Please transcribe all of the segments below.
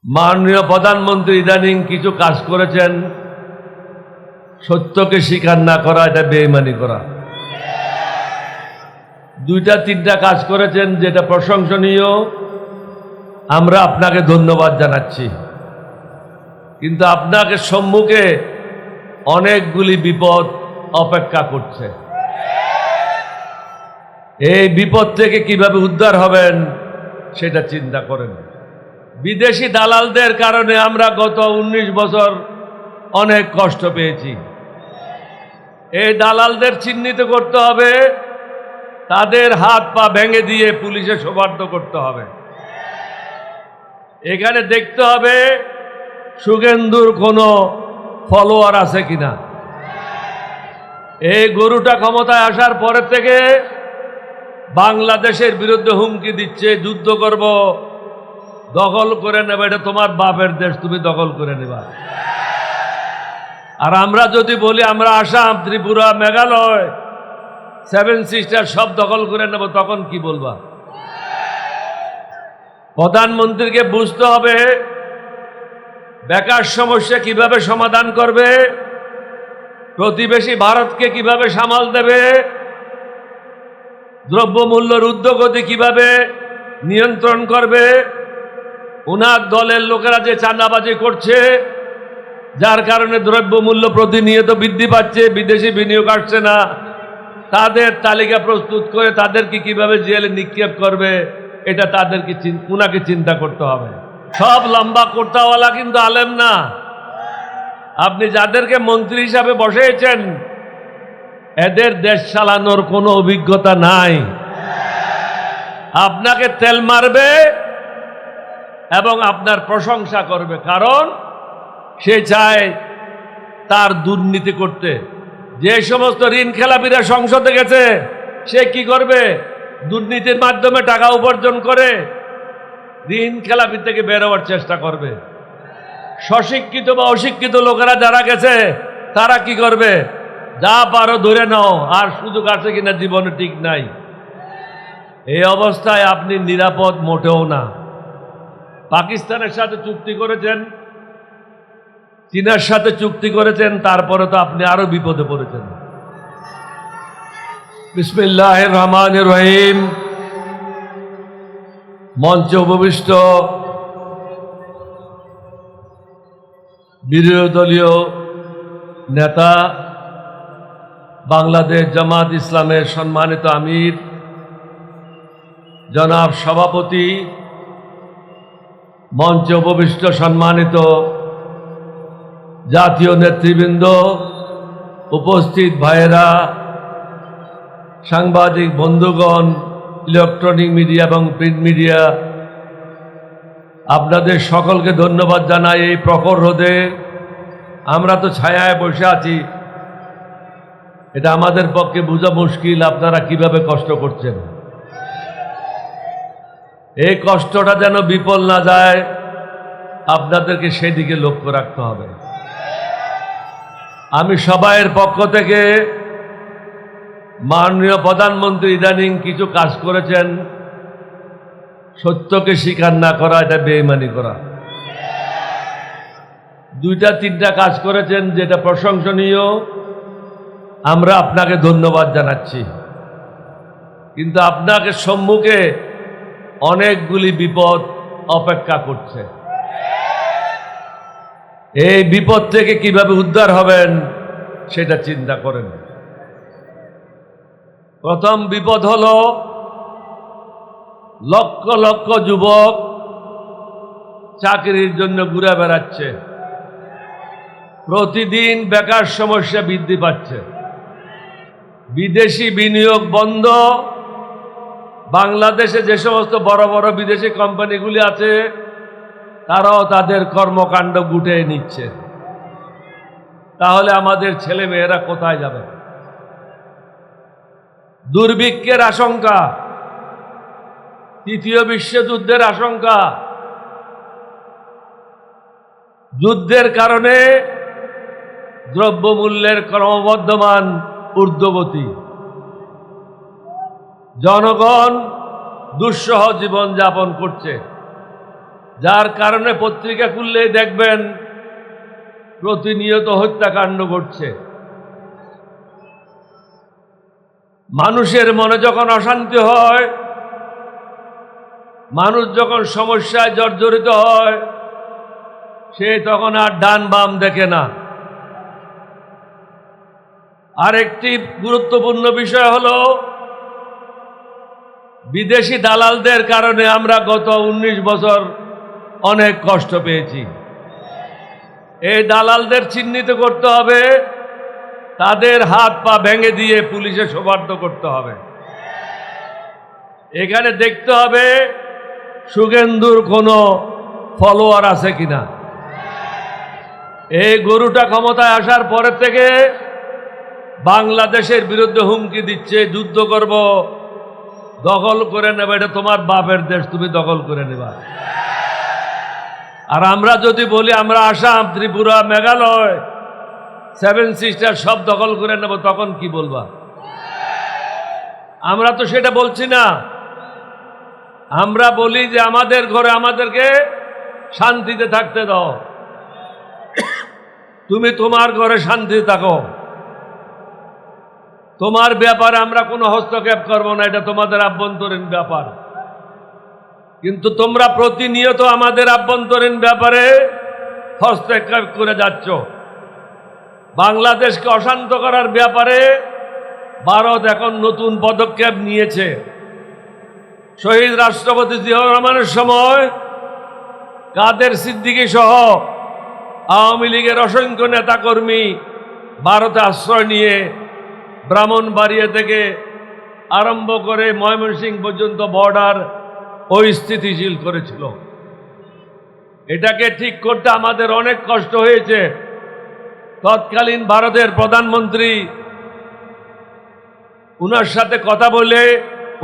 মাননীয় প্রধানমন্ত্রী ইদানিং কিছু কাজ করেছেন, সত্যকে স্বীকার না করা এটা বেঈমানি করা। দুইটা তিনটা কাজ করেছেন যেটা প্রশংসনীয়, আমরা আপনাকে ধন্যবাদ জানাচ্ছি। কিন্তু আপনাকে সম্মুখে অনেকগুলি বিপদ অপেক্ষা করছে। এই বিপদ থেকে কিভাবে উদ্ধার হবেন সেটা চিন্তা করেন। বিদেশি দালালদের কারণে আমরা গত 19 বছর অনেক কষ্ট পেয়েছি। এই দালালদের চিহ্নিত করতে হবে, তাদের হাত পা ভেঙে দিয়ে পুলিশে সোপর্দ করতে হবে। এখানে দেখতে হবে শুভেন্দুর কোনো ফলোয়ার আছে কিনা। এই গরুটা ক্ষমতায় আসার পরের থেকে বাংলাদেশের বিরুদ্ধে হুমকি দিচ্ছে, যুদ্ধ করব, দখল করে নেবে, এটা তোমার বাপের দেশ, তুমি দখল করে নেবা। আর আমরা যদি বলি আমরা আসাম, ত্রিপুরা, মেঘালয়, 7 সিস্টার সব দখল করে নেব, তখন কি বলবা? প্রধানমন্ত্রীকে বুঝতে হবে বেকার সমস্যা কিভাবে সমাধান করবে, প্রতিবেশী ভারতকে কিভাবে সামাল দেবে, দ্রব্যমূল্যের ঊর্ধ্বগতি কিভাবে নিয়ন্ত্রণ করবে। উনার দলের লোকেরা যে চাঁদাবাজি করছে, যার কারণে দ্রব্যমূল্য প্রতিনিয়ত বৃদ্ধি পাচ্ছে, বিদেশি বিনিয়োগ আসছে না, তাদের তালিকা প্রস্তুত করে তাদেরকে কিভাবে জেলে নিক্ষেপ করবে, এটা তাদেরকে উনাকে চিন্তা করতে হবে। সব লম্বা কোর্তাওয়ালা কিন্তু আলেম না। আপনি যাদেরকে মন্ত্রী হিসাবে বসিয়েছেন, এদের দেশ চালানোর কোনো অভিজ্ঞতা নাই। আপনাকে তেল মারবে এবং আপনার প্রশংসা করবে, কারণ সে চায় তার দুর্নীতি করতে। যে সমস্ত ঋণ খেলাপিরা সংসদে গেছে, সে কি করবে? দুর্নীতির মাধ্যমে টাকা উপার্জন করে ঋণ খেলাপি থেকে বেরোবার চেষ্টা করবে। স্বশিক্ষিত বা অশিক্ষিত লোকেরা যারা গেছে, তারা কি করবে? যা পারো ধরে নাও, আর সুযোগ আছে কিনা জীবনে ঠিক নাই। এই অবস্থায় আপনি নিরাপদ মোটেও না। পাকিস্তানের সাথে চুক্তি করেছেন, চীনের সাথে চুক্তি করেছেন, তারপরে তো আপনি আরো বিপদে পড়েছেন। বিসমিল্লাহির রহমানির রহিম। মঞ্চে উপবিষ্ট বিরোধী দলীয় নেতা, বাংলাদেশ জামাত ইসলামের সম্মানিত আমির জনাব সভাপতি, মঞ্চে উপবিষ্ট সম্মানিত জাতীয় নেতৃবৃন্দ, উপস্থিত ভাইয়েরা, সাংবাদিক বন্ধুগণ, ইলেকট্রনিক মিডিয়া এবং প্রিন্ট মিডিয়া, আপনাদের সকলকে ধন্যবাদ জানাই। এই প্রখর রোদে আমরা তো ছায়ায় বসে আছি, এটা আমাদের পক্ষে বোঝা মুশকিল আপনারা কিভাবে কষ্ট করছেন। এই কষ্টটা যেন বিফল না যায়, আপনাদেরকে সেদিকে লক্ষ্য রাখতে হবে। আমি সবাইয়ের পক্ষ থেকে মাননীয় প্রধানমন্ত্রী ইদানিং কিছু কাজ করেছেন, সত্যকে স্বীকার না করা এটা বেঈমানি করা। দুইটা তিনটা কাজ করেছেন যেটা প্রশংসনীয়, আমরা আপনাকে ধন্যবাদ জানাচ্ছি। কিন্তু আপনাকে সম্মুখে অনেকগুলি বিপদ অপেক্ষা করছে। এই বিপদ থেকে কিভাবে উদ্ধার হবেন সেটা চিন্তা করেন। প্রথম বিপদ হলো লক্ষ লক্ষ যুবক চাকরির জন্য ঘুরে বেড়াচ্ছে, প্রতিদিন বেকার সমস্যা বৃদ্ধি পাচ্ছে, বিদেশি বিনিয়োগ বন্ধ। বাংলাদেশে যে সমস্ত বড় বড় বিদেশি কোম্পানিগুলি আছে, তারাও তাদের কর্মকাণ্ড গুটিয়ে নিচ্ছে। তাহলে আমাদের ছেলে মেয়েরা কোথায় যাবে? দুর্ভিক্ষের আশঙ্কা, তৃতীয় বিশ্বযুদ্ধের আশঙ্কা, যুদ্ধের কারণে দ্রব্যমূল্যের ক্রমবর্ধমান ঊর্ধ্বগতি, জনগণ দুঃসহ জীবন যাপন করছে। যার কারণে পত্রিকা খুললেই দেখবেন প্রতিনিয়ত হত্যাকাণ্ড ঘটছে। মানুষের মনে যখন অশান্তি হয়, মানুষ যখন সমস্যায় জর্জরিত হয়, সে তখন আর ডান বাম দেখে না। আরেকটি গুরুত্বপূর্ণ বিষয় হলো, বিদেশি দালালদের কারণে আমরা গত 19 বছর অনেক কষ্ট পেয়েছি। এই দালালদের চিহ্নিত করতে হবে, তাদের হাত পা ভেঙে দিয়ে পুলিশে সোপর্দ করতে হবে। এখানে দেখতে হবে শুভেন্দুর কোনো ফলোয়ার আছে কিনা। এই গরুটা ক্ষমতায় আসার পরের থেকে বাংলাদেশের বিরুদ্ধে হুমকি দিচ্ছে, যুদ্ধ করব, দখল করে নেবে, এটা তোমার বাপের দেশ, তুমি দখল করে নেবা। আর আমরা যদি বলি আমরা আসাম, ত্রিপুরা, মেঘালয়, 7 সিস্টার সব দখল করে নেব, তখন কি বলবা? আমরা তো সেটা বলছি না। আমরা বলি যে আমাদের ঘরে আমাদেরকে শান্তিতে থাকতে দাও, তুমি তোমার ঘরে শান্তিতে থাকো, তোমার ব্যাপারে আমরা কোনো হস্তক্ষেপ করব না, এটা তোমাদের আভ্যন্তরীণ ব্যাপার। কিন্তু তোমরা প্রতিনিয়ত আমাদের আভ্যন্তরীণ ব্যাপারে হস্তক্ষেপ করে যাচ্ছ। বাংলাদেশকে অশান্ত করার ব্যাপারে ভারত এখন নতুন পদক্ষেপ নিয়েছে। শহীদ রাষ্ট্রপতি জিয়াউর রহমানের সময় কাদের সিদ্দিকী সহ আওয়ামী লীগের অসংখ্য নেতাকর্মী ভারতে আশ্রয় নিয়ে ব্রাহ্মণবাড়িয়া থেকে আরম্ভ করে ময়মনসিংহ পর্যন্ত বর্ডার অস্থিতিশীল করেছিল। এটাকে ঠিক করতে আমাদের অনেক কষ্ট হয়েছে। তৎকালীন ভারতের প্রধানমন্ত্রী, উনার সাথে কথা বলে,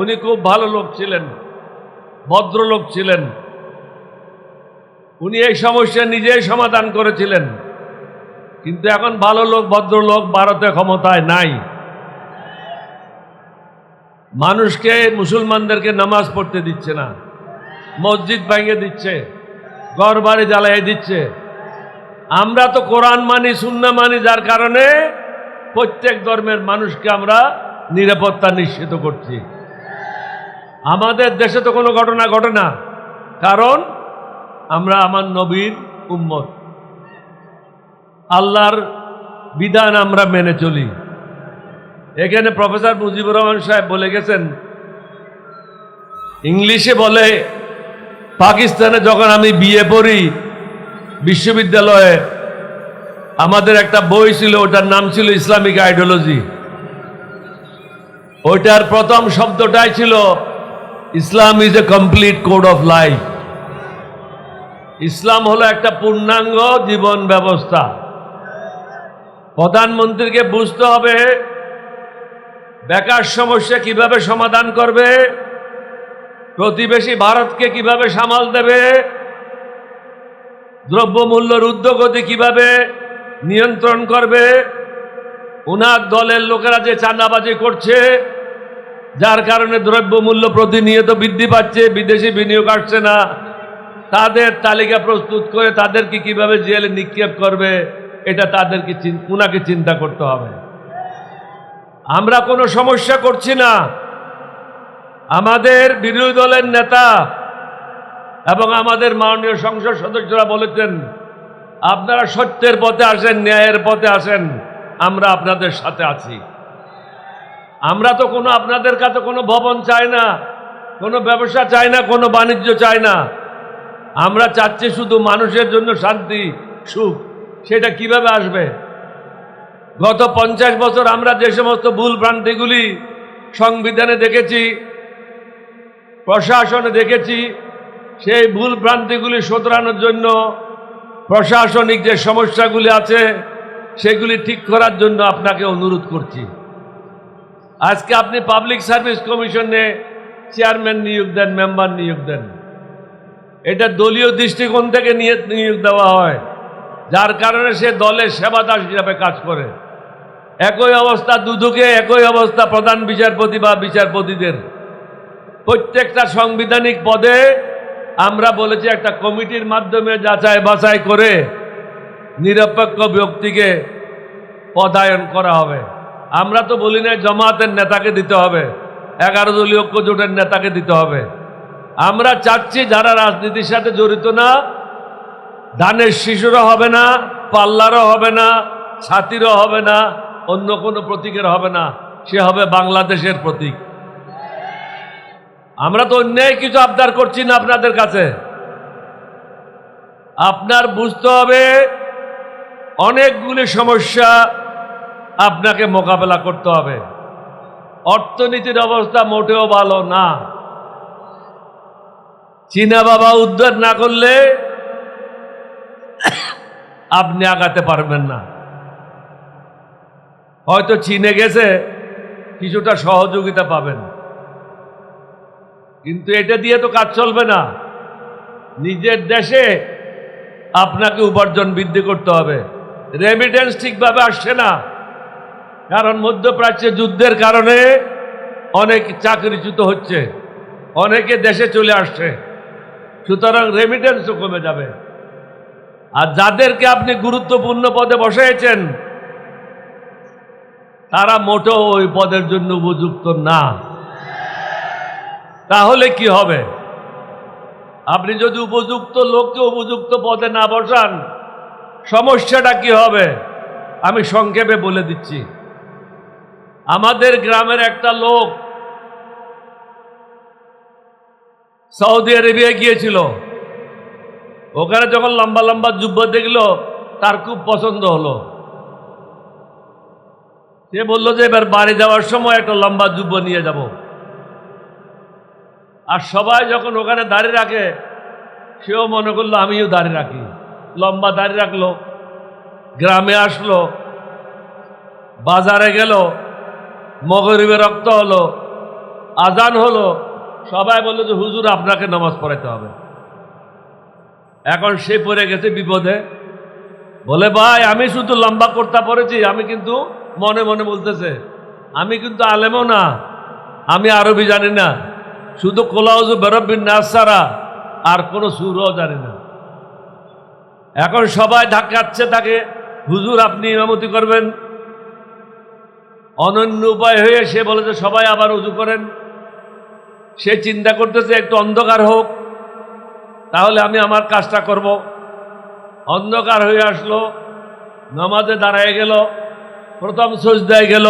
উনি খুব ভালো লোক ছিলেন, ভদ্রলোক ছিলেন, উনি এই সমস্যা নিজেই সমাধান করেছিলেন। কিন্তু এখন ভালো লোক, ভদ্রলোক ভারতে ক্ষমতায় নাই। মানুষকে, মুসলমানদেরকে নামাজ পড়তে দিচ্ছে না, মসজিদ ভেঙে দিচ্ছে, ঘর বাড়ি জ্বালিয়ে দিচ্ছে। আমরা তো কোরআন মানি, সুন্নাহ মানি, যার কারণে প্রত্যেক ধর্মের মানুষকে আমরা নিরাপত্তা নিশ্চিত করছি। আমাদের দেশে তো কোনো ঘটনা ঘটে না, কারণ আমরা আমার নবীর উম্মত, আল্লাহর বিধান আমরা মেনে চলি। এখানে প্রফেসর মুজিবুর রহমান সাহেব বলে গেছেন, ইংলিশে বলে, পাকিস্তানে যখন আমি বিএ পড়ি বিশ্ববিদ্যালয়ে, আমাদের একটা বই ছিল, ওটার নাম ছিল ইসলামিক আইডিওলজি। ওইটার প্রথম শব্দটাই ছিল Islam is a complete code of life. Islam হলো একটা পূর্ণাঙ্গ জীবন ব্যবস্থা। প্রধানমন্ত্রীকে বুঝতে হবে বেকার সমস্যা কিভাবে সমাধান করবে, প্রতিবেশী ভারতকে কিভাবে সামাল দেবে, দ্রব্যমূল্যের ঊর্ধ্বগতি কিভাবে নিয়ন্ত্রণ করবে। ওনার দলের লোকেরা যে চাঁদাবাজি করছে, যার কারণে দ্রব্যমূল্য প্রতিনিয়ত বৃদ্ধি পাচ্ছে, বিদেশি বিনিয়োগ আসছে না, তাদের তালিকা প্রস্তুত করে তাদেরকে কিভাবে জেলে নিক্ষেপ করবে, এটা তাদেরকে ওনাকে চিন্তা করতে হবে। আমরা কোনো সমস্যা করছি না। আমাদের বিরোধী দলের নেতা এবং আমাদের মাননীয় সংসদ সদস্যরা বলেছেন, আপনারা সত্যের পথে আসেন, ন্যায়ের পথে আসেন, আমরা আপনাদের সাথে আছি। আমরা তো কোনো আপনাদের কাছে কোনো ভবন চাই না, কোনো ব্যবসা চাই না, কোনো বাণিজ্য চাই না। আমরা চাচ্ছি শুধু মানুষের জন্য শান্তি, সুখ। সেটা কিভাবে আসবে? গত 50 বছর আমরা যে সমস্ত ভুল ভ্রান্তিগুলি সংবিধানে দেখেছি, প্রশাসনে দেখেছি, সেই ভুল ভ্রান্তিগুলি শোধরানোর জন্য প্রশাসনিক যে সমস্যাগুলি আছে সেগুলি ঠিক করার জন্য আপনাকে অনুরোধ করছি। আজকে আপনি পাবলিক সার্ভিস কমিশনে চেয়ারম্যান নিয়োগ দেন, মেম্বার নিয়োগ দেন, এটা দলীয় দৃষ্টিকোণ থেকে নিয়োগ দেওয়া হয়, যার কারণে সে দলের সেবাদাস হিসাবে কাজ করে। একই অবস্থা দুদকে, একই অবস্থা প্রধান বিচারপতি বা বিচারপতিদের। প্রত্যেকটা সাংবিধানিক পদে আমরা বলেছি একটা কমিটির মাধ্যমে যাচাই বাছাই করে নিরপেক্ষ ব্যক্তিকে পদায়ন করা হবে। আমরা তো বলি না জামাতের নেতাকে দিতে হবে, 11 দলীয় ঐক্য জোটের নেতাকে দিতে হবে। আমরা চাচ্ছি যারা রাজনীতির সাথে জড়িত না, ধানের শিশুরও হবে না, পাল্লারও হবে না, ছাতিরও হবে না, অন্য কোনো প্রতীকের হবে না, সে হবে বাংলাদেশের প্রতীক। আমরা তো অন্যায় কিছু আবদার করছি না আপনাদের কাছে। আপনার বুঝতে হবে অনেকগুলি সমস্যা আপনাকে মোকাবেলা করতে হবে। অর্থনীতির অবস্থা মোটেও ভালো না। চীনা বাবা উদ্ধার না করলে আপনি আগাতে পারবেন না। হয়তো চীনে গেছে কিছুটা সহযোগিতা পাবেন, কিন্তু এটা দিয়ে তো কাজ চলবে না। নিজের দেশে আপনাকে উপার্জন বৃদ্ধি করতে হবে। রেমিটেন্স ঠিকভাবে আসছে না, কারণ মধ্যপ্রাচ্যে যুদ্ধের কারণে অনেক চাকরিচ্যুত হচ্ছে, অনেকে দেশে চলে আসছে, সুতরাং রেমিটেন্সও কমে যাবে। আর যাদেরকে আপনি গুরুত্বপূর্ণ পদে বসাইছেন তারা মোটেও ওই পদের জন্য উপযুক্ত না। তাহলে কি হবে? আপনি যদি উপযুক্ত লোককে উপযুক্ত পদে না বসান, সমস্যাটা কি হবে আমি সংক্ষেপে বলে দিচ্ছি। আমাদের গ্রামের একটা লোক সৌদি আরবিয়া গিয়েছিল। ওখানে যখন লম্বা লম্বা জুব্বা দেখলো তার খুব পছন্দ হলো। সে বলল যে এবার বাড়ি যাওয়ার সময় একটা লম্বা জুব্বা নিয়ে যাব। আর সবাই যখন ওখানে দাড়ি রাখে সেও মনে করলো আমিও দাড়ি রাখি, লম্বা দাড়ি রাখলো। গ্রামে আসলো, বাজারে গেল, মগরিবে রক্ত হলো, আজান হলো, সবাই বললো যে হুজুর আপনাকে নামাজ পড়াইতে হবে। এখন সে পড়ে গেছে বিপদে। বলে ভাই আমি শুধু লম্বা কুর্তা পরেছি, আমি কিন্তু মনে মনে বলতেছে আমি কিন্তু আলেমও না, আমি আরবি জানি না, শুধু কোলাউজু বেরব্বিন নাস ছাড়া আর কোনো সুরও জানি না। এখন সবাই ধাক্কাচ্ছে তাকে, হুজুর আপনি ইমামতি করবেন। অনন্য উপায় হয়ে সে বলে যে সবাই আবার উজু করেন। সে চিন্তা করতেছে একটু অন্ধকার হোক, তাহলে আমি আমার কাজটা করব। অন্ধকার হয়ে আসলো, নামাজে দাঁড়ায় গেল, প্রথম সজদায় গেল,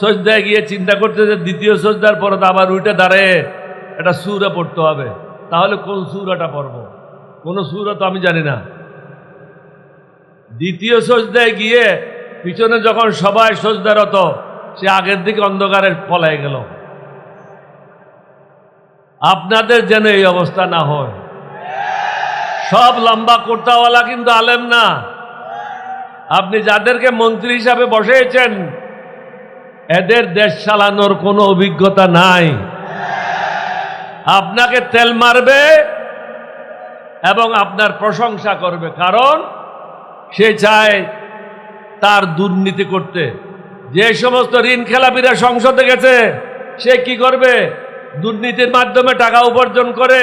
সজদায় গিয়ে চিন্তা করতেছে দ্বিতীয় সজদার পরে তো আবার উঠে দাঁড়ায় একটা সূরা পড়তে হবে, তাহলে কোন সূরাটা পড়ব? কোনো সূরা তো আমি জানি না। দ্বিতীয় সজদায় গিয়ে পিছনে যখন সবাই সজদারত, সে আগের দিকে অন্ধকারে পলায় গেল। আপনাদের যেন এই অবস্থা না হয়। সব লম্বা কুর্তাওয়ালা কিন্তু আলেম না। আপনি যাদেরকে মন্ত্রী হিসাবে বসিয়েছেন এদের দেশ চালানোর কোনো অভিজ্ঞতা নাই। আপনাকে তেল মারবে এবং আপনার প্রশংসা করবে, কারণ সে চায় তার দুর্নীতি করতে। যে সমস্ত ঋণ খেলাপিরা সংসদে গেছে সে কি করবে? দুর্নীতির মাধ্যমে টাকা উপার্জন করে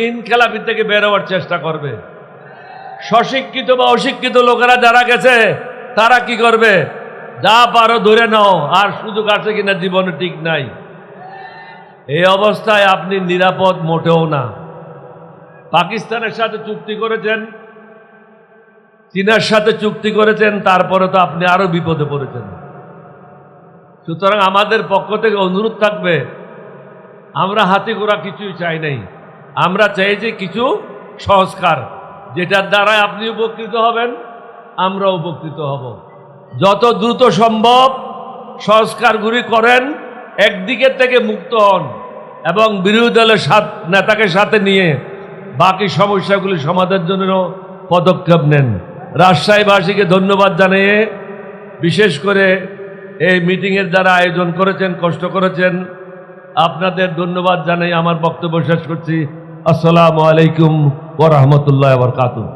ঋণ খেলাপি থেকে বের হওয়ার চেষ্টা করবে। স্বশিক্ষিত বা অশিক্ষিত লোকেরা যারা গেছে তারা কি করবে? যা পারো ধরে নাও, আর সুযোগ আছে কিনা জীবনে ঠিক নাই। এই অবস্থায় আপনি নিরাপদ মোটেও না। পাকিস্তানের সাথে চুক্তি করেছেন, চীনের সাথে চুক্তি করেছেন, তারপরে তো আপনি আরো বিপদে পড়েছেন। সুতরাং আমাদের পক্ষ থেকে অনুরোধ থাকবে, আমরা হাতি ঘোড়া কিছুই চাই নাই, আমরা চাই যে কিছু সংস্কার, যেটার দ্বারা আপনি উপকৃত হবেন, আমরা উপকৃত হব। যত দ্রুত সম্ভব সংস্কারগুলি করেন, একদিকের থেকে মুক্ত হন এবং বিরোধী দলের নেতাকে সাথে নিয়ে বাকি সমস্যাগুলি সমাধানের জন্য পদক্ষেপ নেন। রাজশাহীবাসীকে ধন্যবাদ জানিয়ে, বিশেষ করে এই মিটিংয়ের যারা আয়োজন করেছেন, কষ্ট করেছেন, আপনাদের ধন্যবাদ জানাই আমার বক্তব্য শেষ করছি। আসসালামু আলাইকুম ওয়া রাহমাতুল্লাহি ওয়া বারাকাতুহু।